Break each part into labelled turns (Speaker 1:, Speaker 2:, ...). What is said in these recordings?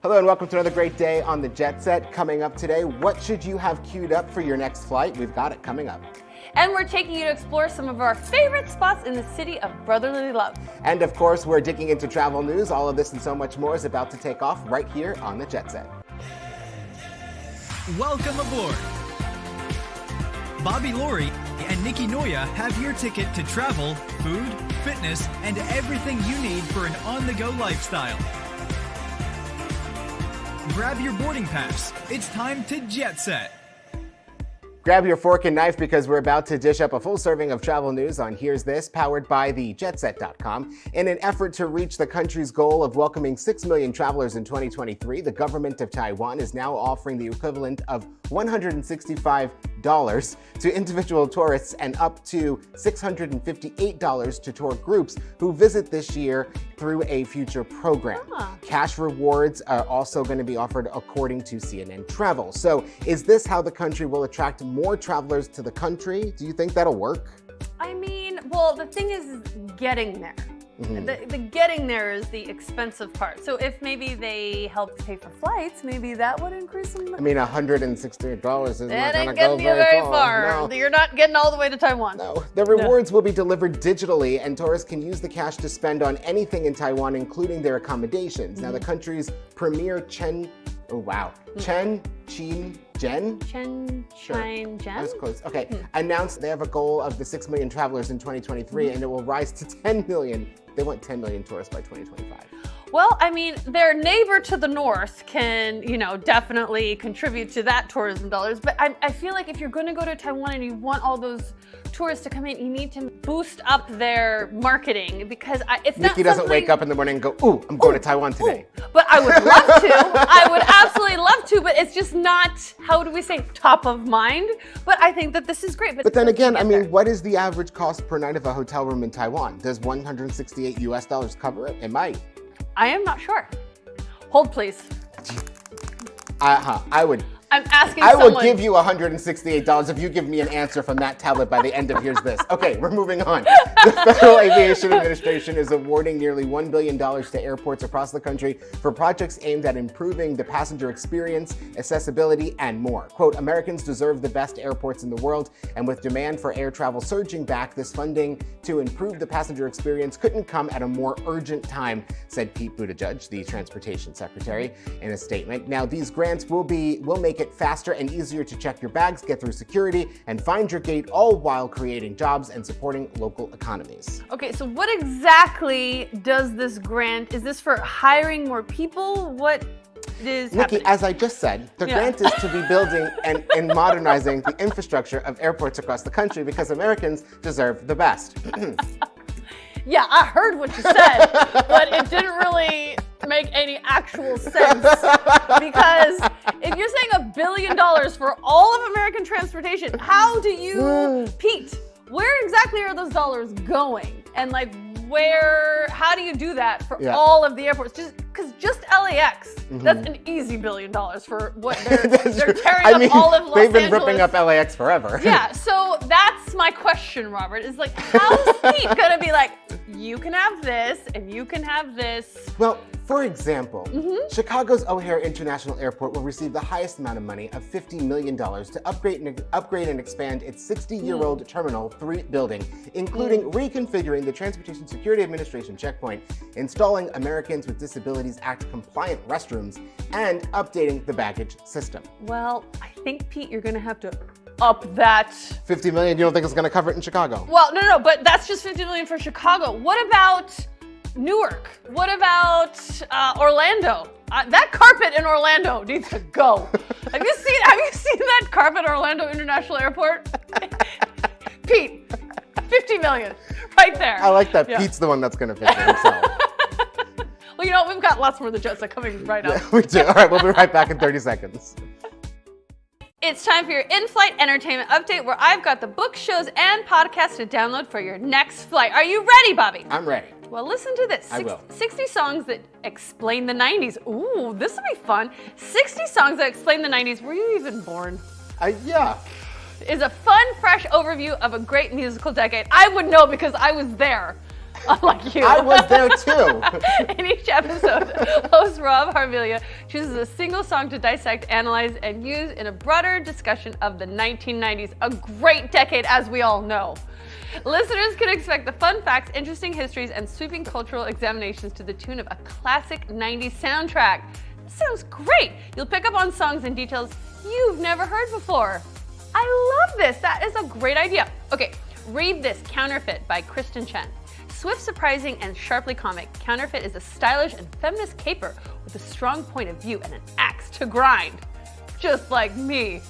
Speaker 1: Hello and welcome to another great day on the Jet Set. Coming up today, what should you have queued up for your next flight? We've got it coming up.
Speaker 2: And we're taking you to explore some of our favorite spots in the city of brotherly love.
Speaker 1: And of course, we're digging into travel news. All of this and so much more is about to take off right here on the Jet Set.
Speaker 3: Welcome aboard. Bobby Laurie and Nikki Noya have your ticket to travel, food, fitness, and everything you need for an on-the-go lifestyle. Grab your boarding pass. It's time to Jet Set.
Speaker 1: Grab your fork and knife because we're about to dish up a full serving of travel news on Here's This, powered by thejetset.com. In an effort to reach the country's goal of welcoming 6 million travelers in 2023, the government of Taiwan is now offering the equivalent of $165 to individual tourists and up to $658 to tour groups who visit this year through a future program. Cash rewards are also going to be offered according to CNN Travel. So is this how the country will attract more travelers to the country? Do you think that'll work?
Speaker 2: I mean, well, the thing is getting there. The getting there is the expensive part. So if maybe they helped pay for flights, maybe that would increase some.
Speaker 1: I mean, $168 is not going to go
Speaker 2: getting you very far.
Speaker 1: No.
Speaker 2: You're not getting all the way to Taiwan.
Speaker 1: No. The rewards will be delivered digitally, and tourists can use the cash to spend on anything in Taiwan, including their accommodations. Now, the country's premier Chen Chin Jen?
Speaker 2: Jen?
Speaker 1: I was close. Okay. Announced they have a goal of the 6 million travelers in 2023, and it will rise to 10 million. They want 10 million tourists by 2025.
Speaker 2: Well, I mean, their neighbor to the north can, definitely contribute to that tourism dollars. But I feel like if you're going to go to Taiwan and you want all those tourists to come in, you need to boost up their marketing because it's not
Speaker 1: Nikki doesn't wake up in the morning and go, "Ooh, I'm going to Taiwan today."
Speaker 2: But I would love to. I would absolutely love to, but it's just not, how do we say, top of mind. But I think that this is great.
Speaker 1: But then again, I mean, what is the average cost per night of a hotel room in Taiwan? Does $168 US cover it? It might.
Speaker 2: I am not sure. Hold, please. I'm asking
Speaker 1: I
Speaker 2: someone.
Speaker 1: will give you $168 if you give me an answer from that tablet by the end of Here's This. Okay, we're moving on. The Federal Aviation Administration is awarding nearly $1 billion to airports across the country for projects aimed at improving the passenger experience, accessibility, and more. Quote, Americans deserve the best airports in the world, and with demand for air travel surging back, this funding to improve the passenger experience couldn't come at a more urgent time, said Pete Buttigieg, the transportation secretary, in a statement. Now, these grants will make it faster and easier to check your bags, get through security, and find your gate, all while creating jobs and supporting local economies.
Speaker 2: Okay, so what exactly does this grant, is this for hiring more people? What is
Speaker 1: Nikki,
Speaker 2: happening?
Speaker 1: as I just said, the grant is to be building and modernizing the infrastructure of airports across the country because Americans deserve the best.
Speaker 2: Yeah, I heard what you said, but it didn't really make any actual sense because if you're saying $1 billion for all of American transportation, how do you, Pete, where exactly are those dollars going? And how do you do that for all of the airports? Just LAX, that's an easy $1 billion for what they're tearing up all of Los Angeles.
Speaker 1: They've been ripping up LAX forever.
Speaker 2: Yeah, so that's my question, Robert, is how's Pete gonna be like, you can have this and you can have this?
Speaker 1: Well, for example, Chicago's O'Hare International Airport will receive the highest amount of money of $50 million to upgrade and expand its 60-year-old Terminal 3 building, including reconfiguring the Transportation Security Administration checkpoint, installing Americans with Disabilities Act compliant restrooms, and updating the baggage system.
Speaker 2: Well, I think, Pete, you're gonna have to up that.
Speaker 1: $50 million, you don't think it's gonna cover it in Chicago?
Speaker 2: Well, no, but that's just $50 million for Chicago. What about Newark? What about Orlando? That carpet in Orlando needs to go. Have you seen that carpet at Orlando International Airport? Pete, $50 million, right there.
Speaker 1: I like that. Yeah. Pete's the one that's gonna fix it himself.
Speaker 2: Well, we've got lots more of the Jet Set coming right up.
Speaker 1: Yeah, we do. All right, we'll be right back in 30 seconds.
Speaker 2: It's time for your in-flight entertainment update where I've got the books, shows, and podcasts to download for your next flight. Are you ready, Bobby?
Speaker 1: I'm ready.
Speaker 2: Well, listen to this.
Speaker 1: I will.
Speaker 2: 60 songs that explain the 90s. Ooh, this will be fun. 60 songs that explain the 90s. Were you even born?
Speaker 1: Yeah.
Speaker 2: Is a fun, fresh overview of a great musical decade. I would know because I was there. Unlike you.
Speaker 1: I was there too.
Speaker 2: In each episode, host Rob Harvilia chooses a single song to dissect, analyze, and use in a broader discussion of the 1990s, a great decade, as we all know. Listeners can expect the fun facts, interesting histories, and sweeping cultural examinations to the tune of a classic 90s soundtrack. This sounds great. You'll pick up on songs and details you've never heard before. I love this. That is a great idea. Okay, read this, Counterfeit by Kristen Chen. Swift, surprising, and sharply comic, Counterfeit is a stylish and feminist caper with a strong point of view and an axe to grind. Just like me.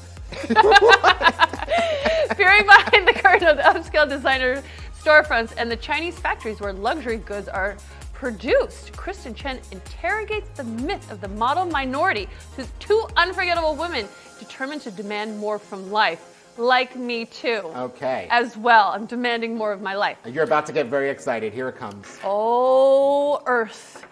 Speaker 2: Peering behind the curtain of the upscale designer storefronts and the Chinese factories where luxury goods are produced, Kristen Chen interrogates the myth of the model minority through two unforgettable women determined to demand more from life. Like me too.
Speaker 1: Okay.
Speaker 2: As well. I'm demanding more of my life.
Speaker 1: You're about to get very excited. Here it comes.
Speaker 2: Oh, Earth.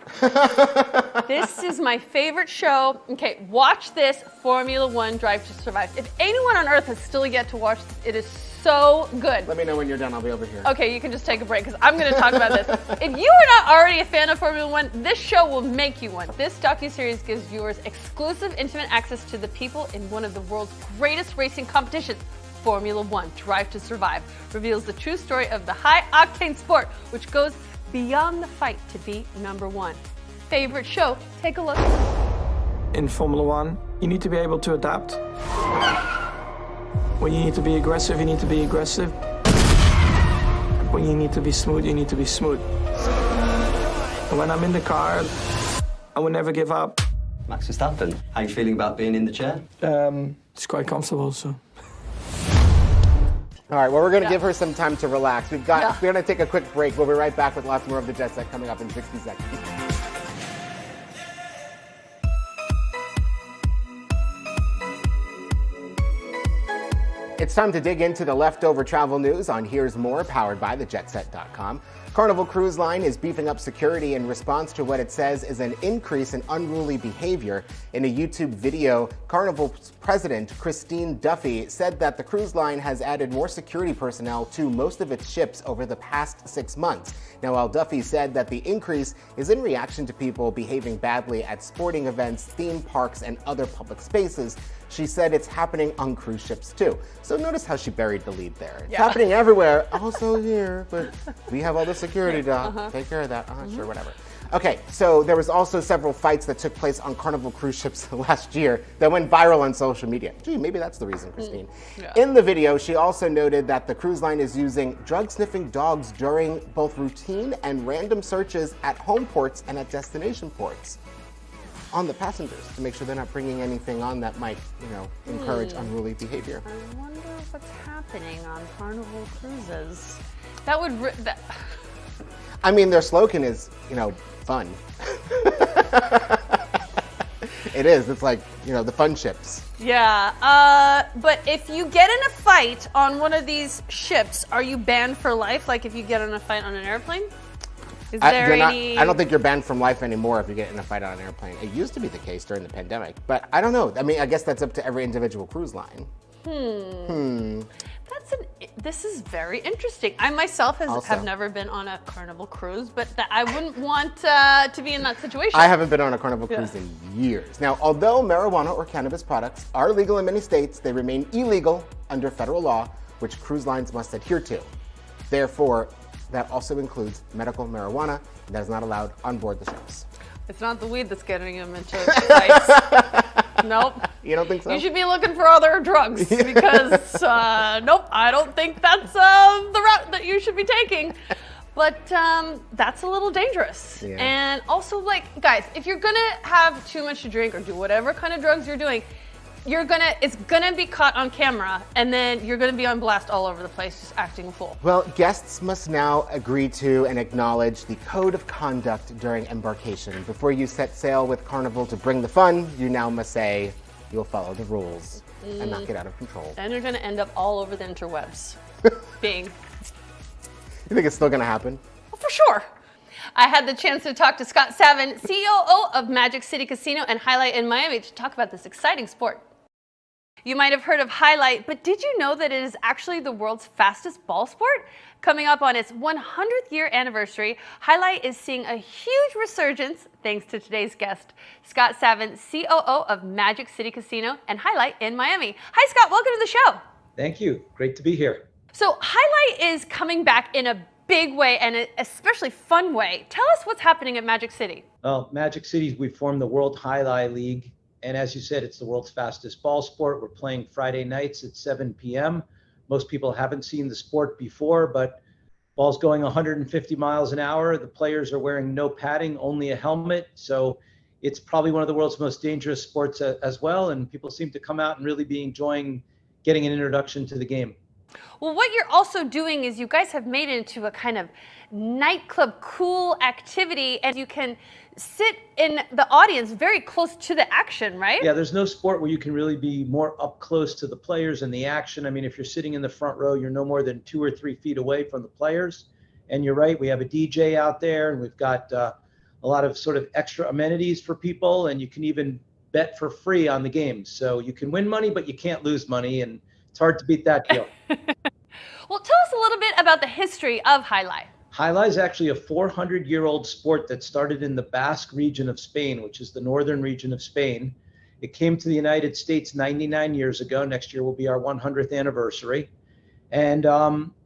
Speaker 2: This is my favorite show. Okay, watch this, Formula One Drive to Survive. If anyone on Earth has still yet to watch this, it is so good.
Speaker 1: Let me know when you're done. I'll be over here.
Speaker 2: Okay, you can just take a break because I'm going to talk about this. If you are not already a fan of Formula One, this show will make you one. This docuseries gives viewers exclusive, intimate access to the people in one of the world's greatest racing competitions. Formula One Drive to Survive reveals the true story of the high-octane sport, which goes beyond the fight to be number one. Favorite show? Take a look.
Speaker 4: In Formula One, you need to be able to adapt. When you need to be aggressive, you need to be aggressive. When you need to be smooth, you need to be smooth. And when I'm in the car, I will never give up.
Speaker 5: Max Verstappen, how are you feeling about being in the chair?
Speaker 4: It's quite comfortable, so.
Speaker 1: All right, well, we're going to give her some time to relax. We're going to take a quick break. We'll be right back with lots more of the Jet Set coming up in 60 seconds. It's time to dig into the leftover travel news on Here's More, powered by thejetset.com. Carnival Cruise Line is beefing up security in response to what it says is an increase in unruly behavior. In a YouTube video, Carnival's president, Christine Duffy, said that the cruise line has added more security personnel to most of its ships over the past 6 months. Now, while Duffy said that the increase is in reaction to people behaving badly at sporting events, theme parks, and other public spaces, she said it's happening on cruise ships too. So notice how she buried the lead there. It's happening everywhere, also here, but we have all the security to take care of that. Sure, whatever. Okay, so there was also several fights that took place on Carnival cruise ships last year that went viral on social media. Gee, maybe that's the reason, Christine. In the video, she also noted that the cruise line is using drug-sniffing dogs during both routine and random searches at home ports and at destination ports on the passengers to make sure they're not bringing anything on that might, encourage unruly behavior.
Speaker 2: I wonder what's happening on Carnival cruises. That would...
Speaker 1: I mean, their slogan is, fun. It is. It's like, the fun ships.
Speaker 2: Yeah, but if you get in a fight on one of these ships, are you banned for life? Like if you get in a fight on an airplane? Is there any...
Speaker 1: I don't think you're banned from life anymore if you get in a fight on an airplane. It used to be the case during the pandemic, but I don't know. I mean, I guess that's up to every individual cruise line.
Speaker 2: This is very interesting. I myself have never been on a Carnival cruise, but I wouldn't want to be in that situation.
Speaker 1: I haven't been on a Carnival cruise in years. Now, although marijuana or cannabis products are legal in many states, they remain illegal under federal law, which cruise lines must adhere to. Therefore, that also includes medical marijuana that is not allowed on board the ships.
Speaker 2: It's not the weed that's getting them into fights. Nope.
Speaker 1: You don't think so?
Speaker 2: You should be looking for other drugs because, nope, I don't think that's the route that you should be taking. But that's a little dangerous.
Speaker 1: Yeah.
Speaker 2: And also, guys, if you're going to have too much to drink or do whatever kind of drugs you're doing, it's gonna be caught on camera, and then you're gonna be on blast all over the place just acting a fool.
Speaker 1: Well, guests must now agree to and acknowledge the code of conduct during embarkation. Before you set sail with Carnival to bring the fun, you now must say you'll follow the rules and not get out of control.
Speaker 2: And you're gonna end up all over the interwebs. You
Speaker 1: think it's still gonna happen?
Speaker 2: Well, for sure. I had the chance to talk to Scott Savin, COO of Magic City Casino and Highlight in Miami, to talk about this exciting sport. You might have heard of highlight, but did you know that it is actually the world's fastest ball sport? Coming up on its 100th year anniversary, highlight is seeing a huge resurgence thanks to today's guest, Scott Savin, COO of Magic City Casino and Highlight in Miami. Hi, Scott. Welcome to the show.
Speaker 6: Thank you. Great to be here.
Speaker 2: So highlight is coming back in a big way and an especially fun way. Tell us what's happening at Magic City.
Speaker 6: Well, Magic City, we formed the World Highlight League. And as you said, it's the world's fastest ball sport. We're playing Friday nights at 7 p.m. Most people haven't seen the sport before, but ball's going 150 miles an hour. The players are wearing no padding, only a helmet. So it's probably one of the world's most dangerous sports as well. And people seem to come out and really be enjoying getting an introduction to the game.
Speaker 2: Well, what you're also doing is you guys have made it into a kind of nightclub cool activity, and you can sit in the audience very close to the action, right?
Speaker 6: Yeah, there's no sport where you can really be more up close to the players and the action. I mean, if you're sitting in the front row, you're no more than 2 or 3 feet away from the players. And you're right, we have a DJ out there, and we've got a lot of sort of extra amenities for people, and you can even bet for free on the games. So you can win money, but you can't lose money, and it's hard to beat that deal.
Speaker 2: Well, tell us a little bit about the history of highlight.
Speaker 6: Highlight is actually a 400-year-old sport that started in the Basque region of Spain, which is the northern region of Spain. It came to the United States 99 years ago. Next year will be our 100th anniversary. And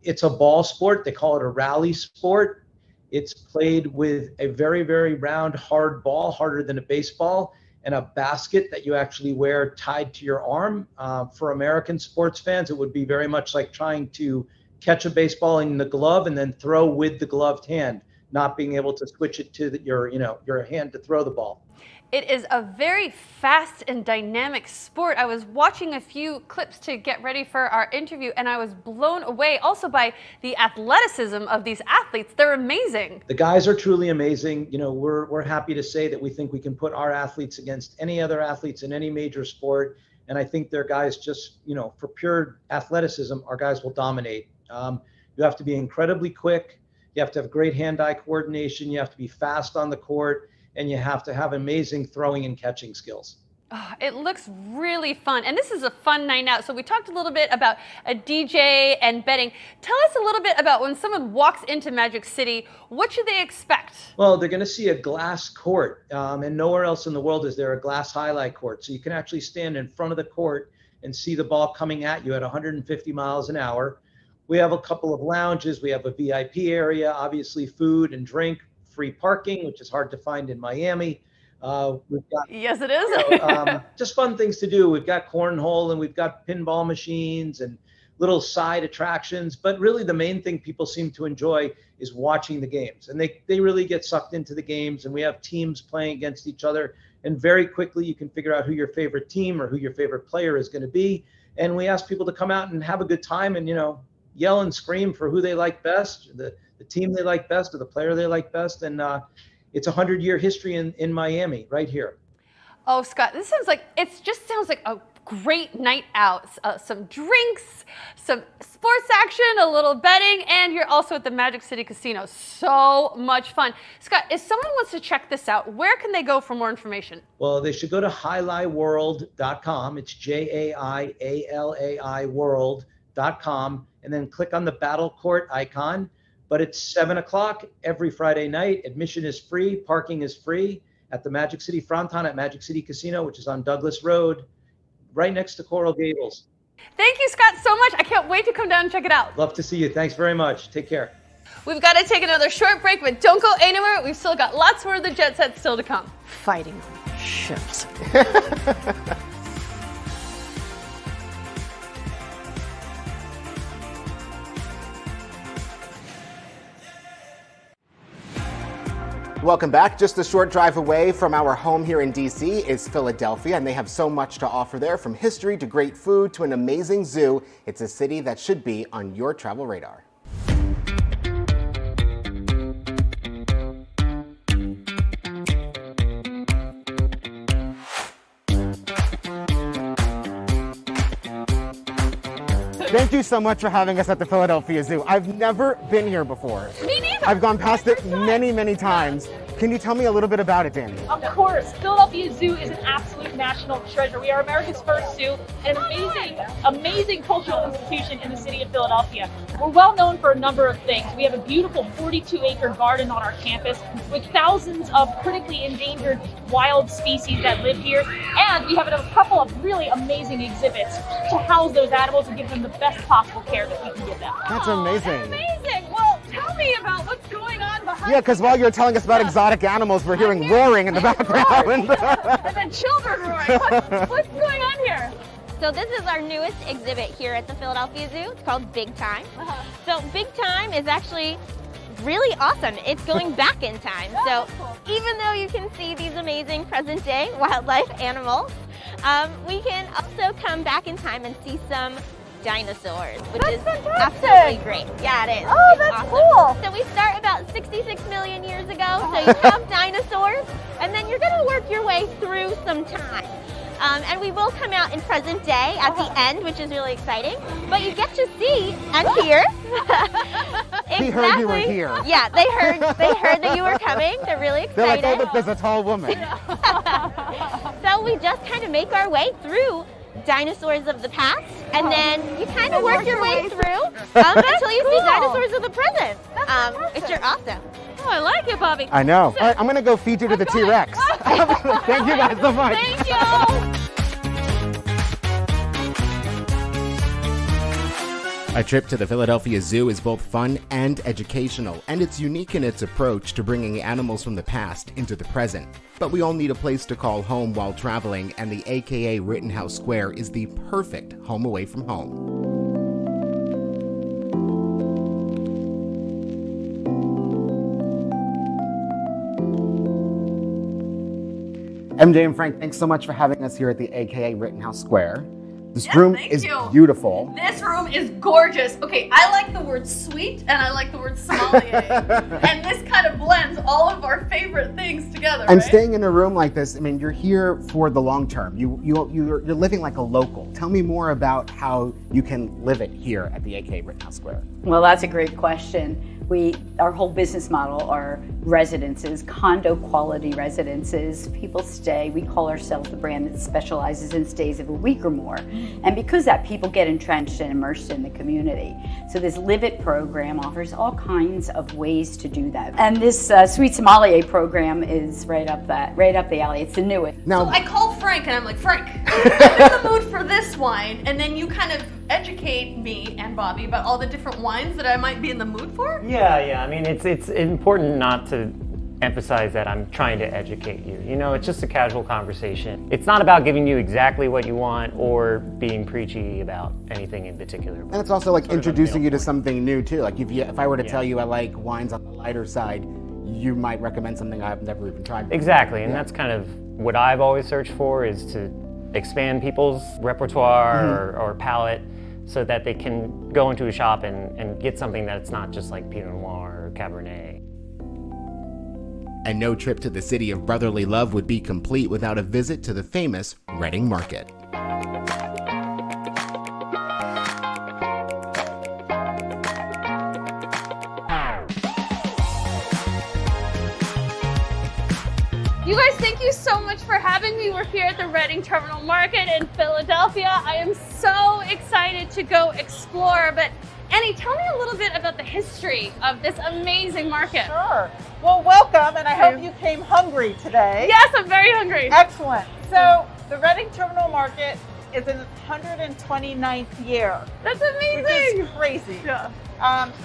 Speaker 6: it's a ball sport. They call it a rally sport. It's played with a very, very round, hard ball, harder than a baseball, and a basket that you actually wear tied to your arm. For American sports fans, it would be very much like trying to catch a baseball in the glove and then throw with the gloved hand, not being able to switch it to your hand to throw the ball.
Speaker 2: It is a very fast and dynamic sport. I was watching a few clips to get ready for our interview, and I was blown away also by the athleticism of these athletes. They're amazing.
Speaker 6: The guys are truly amazing. You know, we're happy to say that we think we can put our athletes against any other athletes in any major sport. And I think their guys just, for pure athleticism, our guys will dominate. You have to be incredibly quick. You have to have great hand-eye coordination. You have to be fast on the court. And you have to have amazing throwing and catching skills.
Speaker 2: Oh, it looks really fun. And this is a fun night out. So we talked a little bit about a DJ and betting. Tell us a little bit about when someone walks into Magic City, what should they expect?
Speaker 6: Well, they're going to see a glass court. And nowhere else in the world is there a glass highlight court. So you can actually stand in front of the court and see the ball coming at you at 150 miles an hour. We have a couple of lounges. We have a VIP area, obviously food and drink. Free parking, which is hard to find in Miami. We've got,
Speaker 2: yes, it is.
Speaker 6: Just fun things to do. We've got cornhole and we've got pinball machines and little side attractions. But really the main thing people seem to enjoy is watching the games. And they really get sucked into the games. And we have teams playing against each other. And very quickly you can figure out who your favorite team or who your favorite player is going to be. And we ask people to come out and have a good time and, yell and scream for who they like best, the team they like best or the player they like best. And it's a 100-year history in Miami right here.
Speaker 2: Oh, Scott, it just sounds like a great night out. Some drinks, some sports action, a little betting, and you're also at the Magic City Casino. So much fun. Scott, if someone wants to check this out, where can they go for more information?
Speaker 6: Well, they should go to highlightworld.com. It's JAIALAI world.com, and then click on the battle court icon. But it's 7 o'clock every Friday night. Admission is free. Parking is free at the Magic City Fronton at Magic City Casino, which is on Douglas Road, right next to Coral Gables.
Speaker 2: Thank you, Scott, so much. I can't wait to come down and check it out.
Speaker 6: Love to see you. Thanks very much. Take care.
Speaker 2: We've got to take another short break, but don't go anywhere. We've still got lots more of the Jet Set still to come. Fighting ships.
Speaker 1: Welcome back. Just a short drive away from our home here in DC is Philadelphia, and they have so much to offer there, from history to great food to an amazing zoo. It's a city that should be on your travel radar. Thank you so much for having us at the Philadelphia Zoo. I've never been here before.
Speaker 2: Me neither.
Speaker 1: I've gone past it many, many times. Can you tell me a little bit about it, Danny?
Speaker 7: Of course, Philadelphia Zoo is an absolute national treasure. We are America's first zoo and an amazing cultural institution in the city of Philadelphia. We're well known for a number of things. We have a beautiful 42-acre garden on our campus with thousands of critically endangered wild species that live here. And we have a couple of really amazing exhibits to house those animals and give them the best possible care that we can give them.
Speaker 1: That's amazing.
Speaker 2: Amazing. Well, tell me about what's going on behind.
Speaker 1: Yeah, because while you're telling us about exotic animals, we're hearing roaring in the background.
Speaker 2: And then children roaring. What's going on here?
Speaker 8: So this is our newest exhibit here at the Philadelphia Zoo. It's called Big Time. So Big Time is actually really awesome. It's going back in time. So even though you can see these amazing present day wildlife animals, we can also come back in time and see some dinosaurs, which is absolutely great. Yeah, it is.
Speaker 2: Oh,
Speaker 8: It's
Speaker 2: that's
Speaker 8: awesome.
Speaker 2: cool.
Speaker 8: So we start about 66 million years ago. So you have dinosaurs, and then you're going to work your way through some time. And we will come out in present day at the end, which is really exciting. But you get to see and hear.
Speaker 1: He heard you were here.
Speaker 8: Yeah, they heard that you were coming. They're really
Speaker 1: They're like,
Speaker 8: excited.
Speaker 1: oh, look, there's a tall woman.
Speaker 8: So we just kind of make our way through dinosaurs of the past, and then you kind of work your way through until you see dinosaurs of the present, which are awesome.
Speaker 2: Oh, I like it, Bobby.
Speaker 1: I know. All right, I'm going to go feed you to the T-Rex. Thank you guys so much.
Speaker 2: Thank you.
Speaker 1: A trip to the Philadelphia Zoo is both fun and educational, and it's unique in its approach to bringing animals from the past into the present. But we all need a place to call home while traveling, and the AKA Rittenhouse Square is the perfect home away from home. MJ and Frank, thanks so much for having us here at the AKA Rittenhouse Square. This room
Speaker 2: thank
Speaker 1: is
Speaker 2: you.
Speaker 1: beautiful.
Speaker 2: This room is gorgeous. Okay, I like the word sweet and I like the word sommelier. And this kind of blends all of our favorite things together,
Speaker 1: And
Speaker 2: right?
Speaker 1: staying in a room like this, I mean, you're here for the long term. You're living like a local. Tell me more about how you can live it here at the AKA Rittenhouse Square.
Speaker 9: Well, that's a great question. Our whole business model are residences, condo quality residences. People stay. We call ourselves the brand that specializes in stays of a week or more. And because that, people get entrenched and immersed in the community. So this Live It program offers all kinds of ways to do that. And this Sweet Sommelier program is right up the alley. It's the newest.
Speaker 1: Now,
Speaker 2: So I called Frank and I'm like, Frank, I'm in the mood for this wine. And then you kind of educate me and Bobby about all the different wines that I might be in the mood for.
Speaker 10: Yeah. I mean, it's important not to emphasize that I'm trying to educate you. You know, it's just a casual conversation. It's not about giving you exactly what you want or being preachy about anything in particular.
Speaker 1: and it's also like
Speaker 10: Sort of a
Speaker 1: introducing you to
Speaker 10: middle point.
Speaker 1: something new too. Like if I were to tell you I like wines on the lighter side, you might recommend something I've never even tried before.
Speaker 10: Exactly, and that's kind of what I've always searched for, is to expand people's repertoire or palate, so that they can go into a shop and get something that's not just like Pinot Noir or Cabernet.
Speaker 1: And no trip to the city of brotherly love would be complete without a visit to the famous Reading Market.
Speaker 2: You guys, thank you so much for having me. We're here at the Reading Terminal Market in Philadelphia. I am so excited to go explore, but Annie, tell me a little bit about the history of this amazing market.
Speaker 11: Sure. Well, welcome, and I hope you came hungry today.
Speaker 2: Yes, I'm very hungry.
Speaker 11: Excellent. So the Reading Terminal Market is in its 129th year.
Speaker 2: That's
Speaker 11: Which
Speaker 2: amazing.
Speaker 11: is crazy.
Speaker 2: Yeah.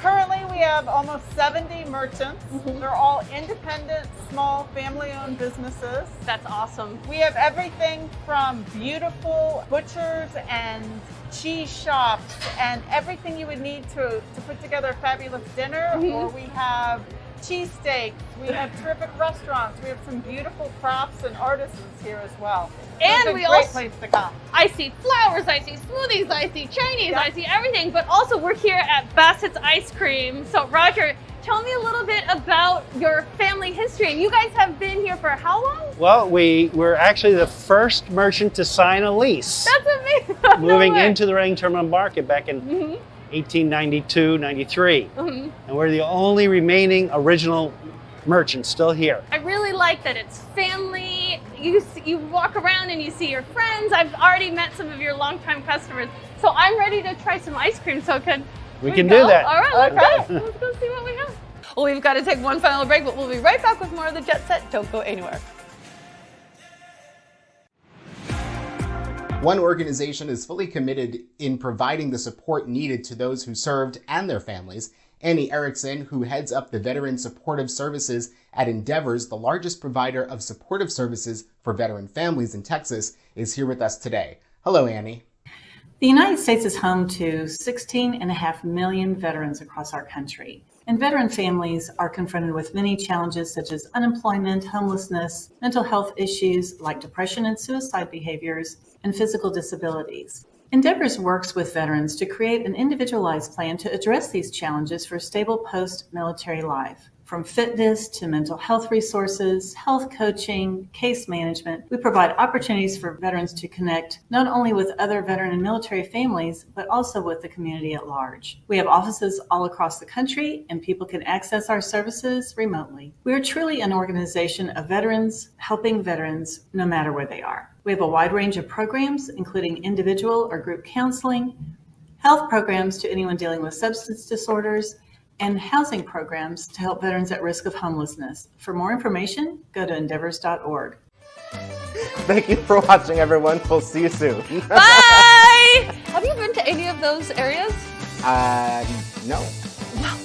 Speaker 11: Currently, we have almost 70 merchants. They're all independent, small, family-owned businesses.
Speaker 2: That's awesome.
Speaker 11: We have everything from beautiful butchers and cheese shops and everything you would need to put together a fabulous dinner. Or we have cheesesteaks, we have terrific restaurants, we have some beautiful crafts and artisans here as well.
Speaker 2: And
Speaker 11: it's a
Speaker 2: we
Speaker 11: great
Speaker 2: also-
Speaker 11: place to come.
Speaker 2: I see flowers, I see smoothies, I see Chinese, I see everything, but also we're here at Bassett's Ice Cream. So Roger, tell me a little bit about your family history. And you guys have been here for how long?
Speaker 12: Well, we were actually the first merchant to sign a lease,
Speaker 2: That's amazing. No
Speaker 12: moving
Speaker 2: way.
Speaker 12: into the Reading Terminal Market back in 1892, 93. And we're the only remaining original merchant still here.
Speaker 2: I really like that it's family. You walk around and you see your friends. I've already met some of your longtime customers. So I'm ready to try some ice cream. So
Speaker 12: we can do that.
Speaker 2: All right, let's go. Let's go see what we have. Well, we've got to take one final break, but we'll be right back with more of the Jet Set. Don't go anywhere.
Speaker 1: One organization is fully committed in providing the support needed to those who served and their families. Annie Erickson, who heads up the Veteran Supportive Services at Endeavors, the largest provider of supportive services for veteran families in Texas, is here with us today. Hello, Annie.
Speaker 13: The United States is home to 16.5 million veterans across our country. And veteran families are confronted with many challenges such as unemployment, homelessness, mental health issues like depression and suicide behaviors, and physical disabilities. Endeavors works with veterans to create an individualized plan to address these challenges for stable post-military life. From fitness to mental health resources, health coaching, case management, we provide opportunities for veterans to connect not only with other veteran and military families, but also with the community at large. We have offices all across the country, and people can access our services remotely. We are truly an organization of veterans helping veterans no matter where they are. We have a wide range of programs, including individual or group counseling, health programs to anyone dealing with substance disorders, and housing programs to help veterans at risk of homelessness. For more information, go to endeavors.org.
Speaker 1: Thank you for watching, everyone. We'll see you soon.
Speaker 2: Bye! Have you been to any of those areas?
Speaker 1: No.
Speaker 2: Wow.